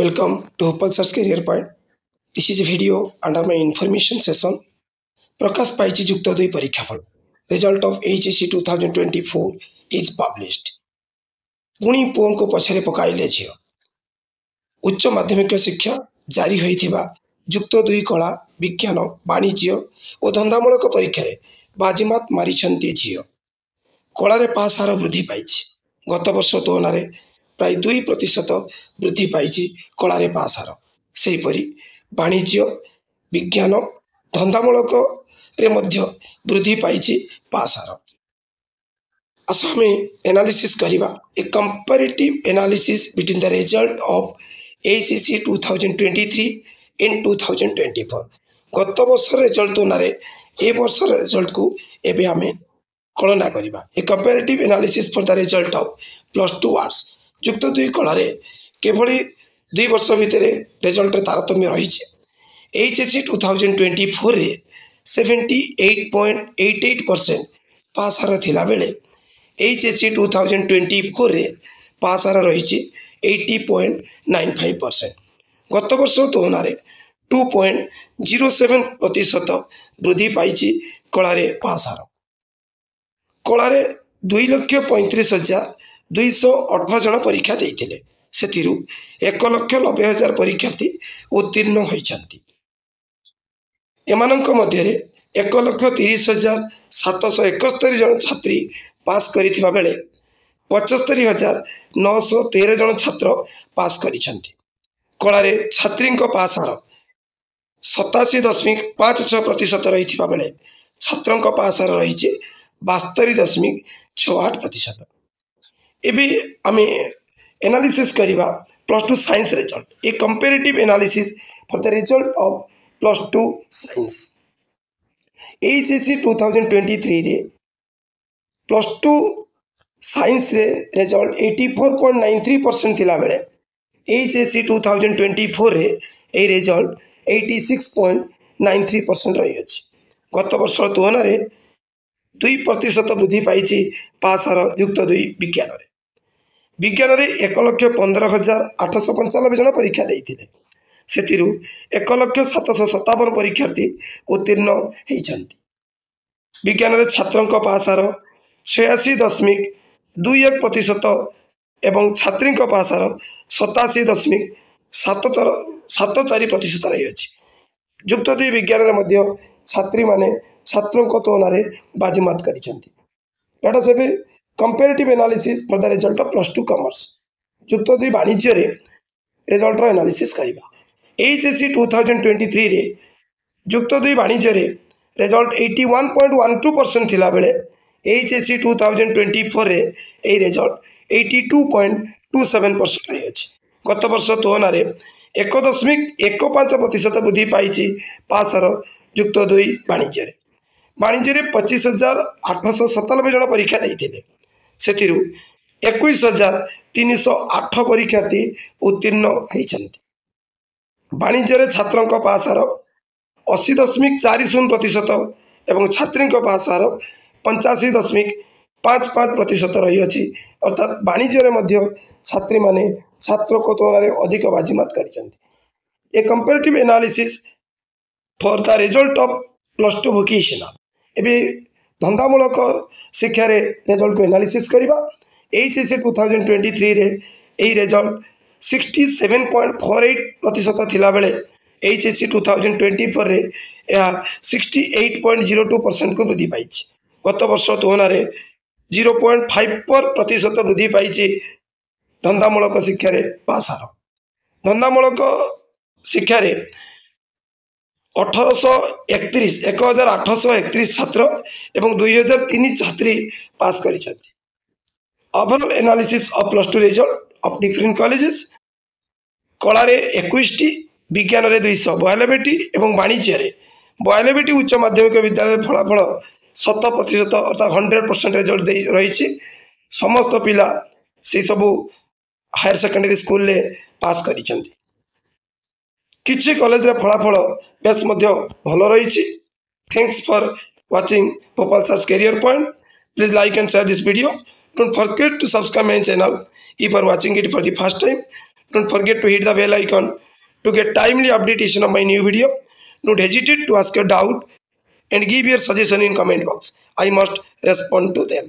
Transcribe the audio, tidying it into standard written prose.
Welcome to Pulsar's Career Point. This is a video under my information session. Prakash Paichi Jukta 2 Parikshafal. Result of HSC 2024 is published. पुणी पुओं को पछरे पकाइले झियो उच्च माध्यमिक शिक्षा जारी होइथिबा जुक्त 2 कला विज्ञान वाणिज्य और धंदामूलक परीक्षा रे बाजीमात मारिछंती झियो कला रे पास हार वृद्धि पाइछि गत वर्ष तुलना रे प्राय 2% वृद्धि पाइछि कला रे पास हार सेहिपरि वाणिज्य विज्ञान धंदामूलक रे मध्य वृद्धि पाइछि पास हार as हमें एनालिसिस करिबा a comparative analysis between the result of ACC 2023 and 2024 गत वर्ष रिजल्ट तुलना रे ए वर्ष रिजल्ट को एबे हमें कलना करिबा a comparative analysis for the result of +2 arts जुक्त 2 कला रे केवली 2 वर्ष भितरे रिजल्ट रे तारतम्य रहिछि HSC 2024 रे 78.88% पास हार थिला बेले HSC 2024 रे पास हार रही 80.95%। गत वर्ष तुलना रे 2.07% वृद्धि पाई कला रे पास हार कला रे 2,35,218 जन परीक्षा देइथिले सेतिरु 1,90,000 परीक्षार्थी उत्तीर्ण होइछन्ति एमानंक मध्य रे 1,30,771 जन छात्री पास करिथिबा बेले 75,913 जन छात्र पास करिछन्ति कला रे छात्रींक पास हार 87.56% रहिथिबा बेले छात्रंक पास हार रही 72.68%। एबे आमे एनालिसिस करिबा +2 science result A comparative analysis for the result of +2 science HSC 2023 रे +2 साइंस रे रिजल्ट 84.93% थिला बेले HSC 2024 रे ए रिजल्ट 86.93% रही अछि गत वर्ष तुलना रे 2% वृद्धि पाइछि पास हार युक्त 2 विज्ञान रे 1,15,895 जन परीक्षा देइथिले सेतिरु 1,0757 परीक्षार्थी उत्तीर्ण हेइछन्ति विज्ञान रे छात्रंक पास हार 86.21% एवं छात्री पास हार 87.74% रही अछि जुक्त 2 विज्ञान रे मध्य छात्री माने छात्रों तुलना रे बाजीमात करिसेंति let us have comparative analysis for the result of +2 commerce जुक्त 2 वाणिज्य रे रिजल्ट रो एनालिसिस करिबा HSC 2023 रे जुक्त 2 वाणिज्य रे रिजल्ट 81.12% थिला बेले HSC 2024 रे ए रिजल्ट 82.27% रही अछि गत वर्ष तुलना रे 1.15% वृद्धि पाइछि पास हार जुक्त 2 वाणिज्य रे 25,897 जन परीक्षा देइथिले सेतिरु 21,308 परीक्षार्थी उत्तीर्ण हेइछन्ति वाणिज्य रे छात्रंक पास हार 80.40% एवं छात्रींक पास हार 85.55% रही अछि अर्थात वाणिज्य रे मध्य छात्री माने छात्र को तुलना रे अधिक बाजीमात करिसेंति a comparative analysis for the result of +2 vocational एबे धंदामूलक शिक्षा रे रिजल्ट को एनालिसिस करिबा HSC 2023 रे ए रिजल्ट 67.48% थिला बेले HSC 2024 रे या 68.02% को वृद्धि पाइछि गत वर्ष तुलना रे 0.54% वृद्धि पाइछि धंदामूलक शिक्षा रे पास हार धंदामूलक शिक्षा रे 1,831 छात्र एवं 2003 छात्री पास करिसेंति overall analysis of +2 result of different colleges कला रे 21 विज्ञान रे 292 एवं वाणिज्य रे 92 उच्च माध्यमिक विद्यालय फलाफल 100% अर्थात 100% रिजल्ट दे रही समस्त पिला से सब हायर सेकेंडरी स्कूल ले पास करिसेंति किछि कॉलेज रे फलाफल बेस मध्य भलो रही thanks for watching Bhopal search career point please like and share this video don't forget to subscribe my channel if you are watching it for the first time. Don't forget to hit the bell icon to get timely updates of my new video. Don't hesitate to ask your doubt and give your suggestion in comment box. I must respond to them.